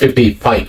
55।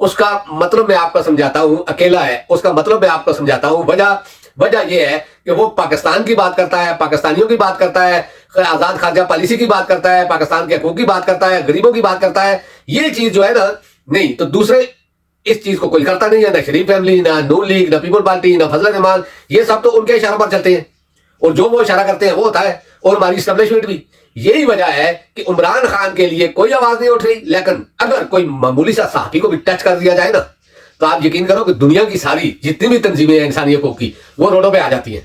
اس کا مطلب میں آپ کو سمجھاتا ہوں، اکیلا ہے، اس کا مطلب میں آپ کو سمجھاتا ہوں۔ وجہ یہ ہے کہ وہ پاکستان کی بات کرتا ہے، پاکستانیوں کی بات کرتا ہے، آزاد خارجہ پالیسی کی بات کرتا ہے، پاکستان کے حقوق کی بات کرتا ہے، غریبوں کی بات کرتا ہے۔ یہ چیز جو ہے نا نہیں تو دوسرے اس چیز کو کوئی کرتا نہیں ہے، نہ شریف فیملی، نہ نون لیگ، نہ پیپل پارٹی، نہ فضل الرحمان، یہ سب تو ان کے اشاروں پر چلتے ہیں، اور جو وہ اشارہ کرتے ہیں وہ ہوتا ہے، اور ہماری اسٹیبلشمنٹ بھی۔ یہی وجہ ہے کہ عمران خان کے لیے کوئی آواز نہیں اٹھ رہی، لیکن اگر کوئی معمولی سا صحافی کو بھی ٹچ کر دیا جائے نا تو آپ یقین کرو کہ دنیا کی ساری جتنی بھی تنظیمیں ہیں انسانی حقوق کی وہ روڈوں پہ آ جاتی ہیں،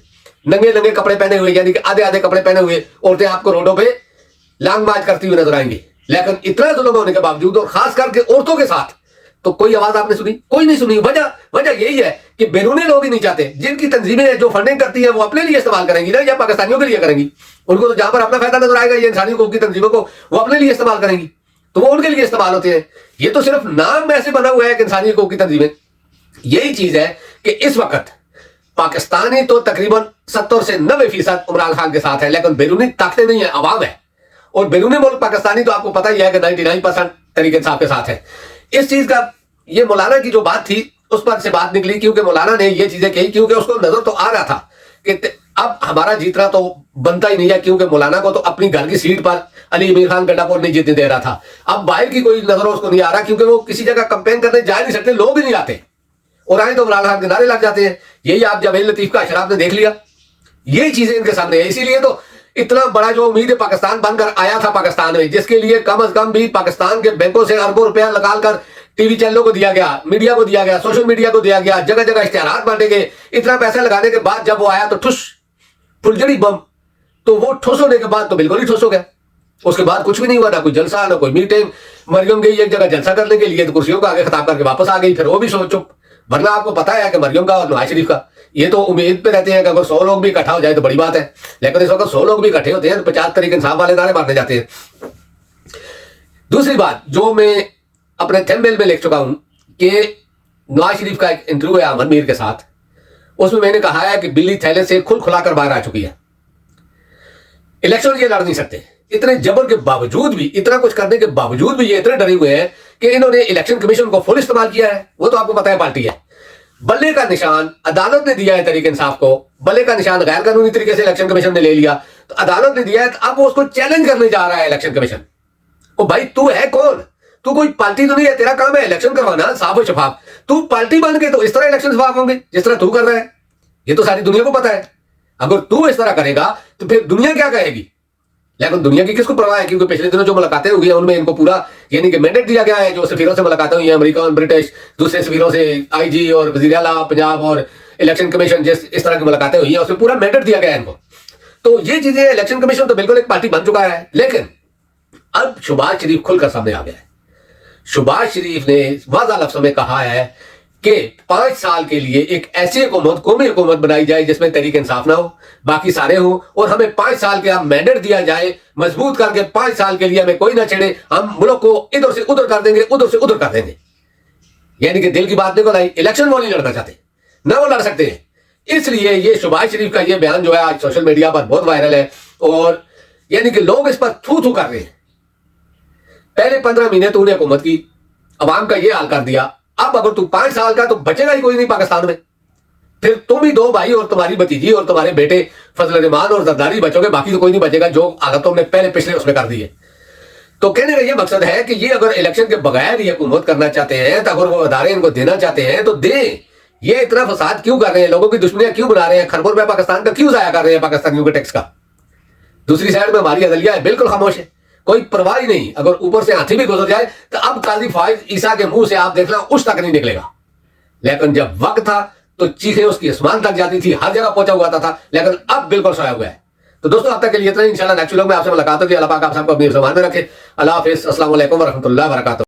ننگے کپڑے پہنے ہوئے، یعنی کہ آدھے کپڑے پہنے ہوئے عورتیں آپ کو روڈوں پہ لانگ مارچ کرتی ہوئی نظر آئیں گی۔ لیکن اتنا ظلم ہونے کے باوجود، اور خاص کر کے عورتوں کے ساتھ، تو کوئی آواز آپ نے سنی؟ کوئی نہیں سنی۔ وجہ یہی ہے کہ بیرونی لوگ ہی نہیں چاہتے، جن کی تنظیمیں جو فنڈنگ کرتی ہیں وہ اپنے لیے استعمال کریں گی نا، یا پاکستانیوں کے لیے کریں گی؟ ان کو تو جہاں پر اپنا فائدہ نظر آئے گا، یہ انسانی حقوق کی تنظیموں کو وہ اپنے لیے استعمال کریں گی، تو وہ ان کے لیے استعمال ہوتے ہیں۔ یہ تو صرف نام ایسے بنا ہوا ہے کہ انسانی حقوق کی تنظیمیں۔ یہی چیز ہے کہ اس وقت پاکستانی تو تقریباً 70 سے 90% عمران خان کے ساتھ ہے، لیکن بیرونی طاقتیں نہیں ہیں، عوام ہے، اور بیرونی ملک پاکستانی تو آپ کو پتہ ہی ہے کہ 99% تحریک انصاف کے ساتھ ہے۔ اس چیز کا یہ مولانا کی جو بات تھی اس پر سے بات نکلی، کیونکہ مولانا نے یہ چیزیں کہی، کیونکہ اس کو نظر تو آ رہا تھا کہ اب ہمارا جیتنا تو بنتا ہی نہیں ہے، کیونکہ مولانا کو تو اپنی گھر کی سیٹ پر علی امیر خان گڈا پور نہیں جیتنے دے رہا تھا۔ اب باہر کی کوئی نظر اس کو نہیں آ رہا، کیونکہ وہ کسی جگہ کمپین کرنے جا نہیں سکتے، لوگ ہی نہیں آتے، اور آئے تو عمران خان کے نعرے لگ جاتے ہیں۔ یہی آپ جاوید لطیف کا اشراف نے دیکھ لیا، یہی چیزیں ان کے سامنے ہیں۔ اسی لیے تو اتنا بڑا جو امید پاکستان بن کر آیا تھا پاکستان میں، جس کے لیے کم از کم بھی پاکستان کے بینکوں سے اربوں روپیہ نکال کر ٹی وی چینلوں کو دیا گیا، میڈیا کو دیا گیا، سوشل میڈیا کو دیا گیا، جگہ جگہ اشتہارات بانٹے گئے۔ اتنا پیسہ لگانے کے بعد جب وہ آیا تو ٹھس پھلجڑی بم، تو وہ ٹھس ہونے کے بعد تو بالکل ہی ٹھس ہو گیا۔ اس کے بعد کچھ بھی نہیں ہوا، نہ کوئی جلسہ، نہ کوئی میٹنگ۔ مریم گئی ایک جگہ جلسہ کرنے کے لیے تو کرسیوں کو آگے خطاب کر کے واپس آ گئی، پھر وہ بھی سو چپ۔ ورنہ آپ کو پتا ہے کہ مریم کا اور نواز شریف کا یہ تو امید پہ رہتے ہیں کہ اگر 100 لوگ بھی اکٹھا ہو جائے تو بڑی بات ہے، لیکن اس وقت 100 لوگ بھی اکٹھے ہوتے ہیں تو 50 تحریک انصاف والے نعرے مارنے جاتے ہیں۔ دوسری بات جو میں اپنے تھمبنیل میں لکھ چکا ہوں کہ نواز شریف کا ایک انٹرویو ہے احمد میر کے ساتھ، اس میں نے کہا ہے کہ بلی تھیلے سے کھلا کر باہر آ چکی ہے، الیکشن یہ لڑ نہیں سکتے۔ اتنے جبر کے باوجود بھی، اتنا کچھ کرنے کے باوجود بھی یہ اتنے ڈرے ہوئے ہیں کہ انہوں نے الیکشن کمیشن کو فل استعمال کیا ہے۔ وہ تو آپ کو پتا ہے پارٹی ہے، بلے کا نشان عدالت نے دیا ہے تحریک انصاف کو، بلے کا نشان غیر قانونی طریقے سے الیکشن کمیشن نے لے لیا، تو عدالت نے دیا ہے، تو اب وہ اس کو چیلنج کرنے جا رہا ہے الیکشن کمیشن۔ او بھائی تو ہے کون؟ تو کوئی پارٹی تو نہیں ہے، تیرا کام ہے الیکشن کروانا صاف و شفاف۔ تو پارٹی بن کے تو اس طرح الیکشن شفاف ہوں گے جس طرح تو کر رہا ہے، یہ تو ساری دنیا کو پتا ہے۔ اگر تو اس طرح کرے گا تو پھر دنیا کیا کہے گی؟ لیکن دنیا کی کس کو پرواہ ہے؟ کیونکہ پچھلے دنوں جو ملاقاتیں ہوئی ہیں ان میں ان کو پورا یعنی کہ مینڈیٹ دیا گیا ہے، جو سفیروں سے ملاقاتیں ہوئی ہیں، امریکن، برٹش، دوسرے سفیروں سے، آئی جی اور وزیر اعلیٰ پنجاب اور الیکشن کمیشن، اس طرح کی ملاقاتیں ہوئی ہیں، اس میں پورا مینڈیٹ دیا گیا ہے ان کو۔ تو یہ چیزیں، الیکشن کمیشن تو بالکل ایک پارٹی بن چکا ہے، لیکن اب شہباز شریف کھل کر سامنے آ گیا ہے۔ شہباز شریف نے واضح لفظوں میں کہا ہے کہ 5 سال کے لیے ایک ایسی حکومت، قومی حکومت بنائی جائے جس میں تحریک انصاف نہ ہو، باقی سارے ہوں، اور ہمیں 5 سال کا مینڈیٹ دیا جائے مضبوط کر کے، 5 سال کے لیے ہمیں کوئی نہ چھیڑے، ہم ملک کو ادھر سے ادھر کر دیں گے، ادھر سے ادھر کر دیں گے۔ یعنی کہ دل کی بات دیکھو لائی، الیکشن وہ نہیں لڑنا چاہتے، نہ وہ لڑ سکتے ہیں۔ اس لیے یہ شہباز شریف کا یہ بیان جو ہے آج سوشل میڈیا پر بہت وائرل ہے، اور یعنی کہ لوگ اس پر تھو کر رہے ہیں۔ پہلے 15 مہینے تو انہیں حکومت کی، عوام کا یہ حال کر دیا، اب اگر تو 5 سال کا تو بچے گا ہی کوئی نہیں پاکستان میں، پھر تم ہی 2 بھائی اور تمہاری بھتیجی اور تمہارے بیٹے فضل الرحمان اور زرداری بچو گے، باقی تو کوئی نہیں بچے گا، جو حالت تم نے پچھلے اس میں کر دی ہے۔ تو کہنے کا یہ مقصد ہے کہ یہ اگر الیکشن کے بغیر یہ حکومت کرنا چاہتے ہیں تو اگر وہ ادارے ان کو دینا چاہتے ہیں تو دیں۔ یہ اتنا فساد کیوں کر رہے ہیں، لوگوں کی دشمنیاں کیوں بنا رہے ہیں، کھربوں روپے پاکستان کا کیوں ضائع کر رہے ہیں پاکستانیوں کے ٹیکس کا؟ دوسری سائڈ میں ہماری عدلیہ ہے بالکل خاموش ہے، کوئی پرواہ ہی نہیں۔ اگر اوپر سے ہاتھی بھی گزر جائے تو اب قاضی فائز عیسیٰ کے منہ سے آپ دیکھنا اس تک نہیں نکلے گا، لیکن جب وقت تھا تو چیخیں اس کی آسمان تک جاتی تھی، ہر جگہ پہنچا ہوا تھا، لیکن اب بالکل سویا ہوا ہے۔ تو دوستوں اب تک کے لیے اتنا ہی، انشاءاللہ نیکسٹ ولاگ میں آپ سے ملاقات ہوگی۔ اللہ پاک آپ سب کو اپنی زبان میں رکھے۔ اللہ حافظ، السلام علیکم ورحمۃ اللہ وبرکاتہ۔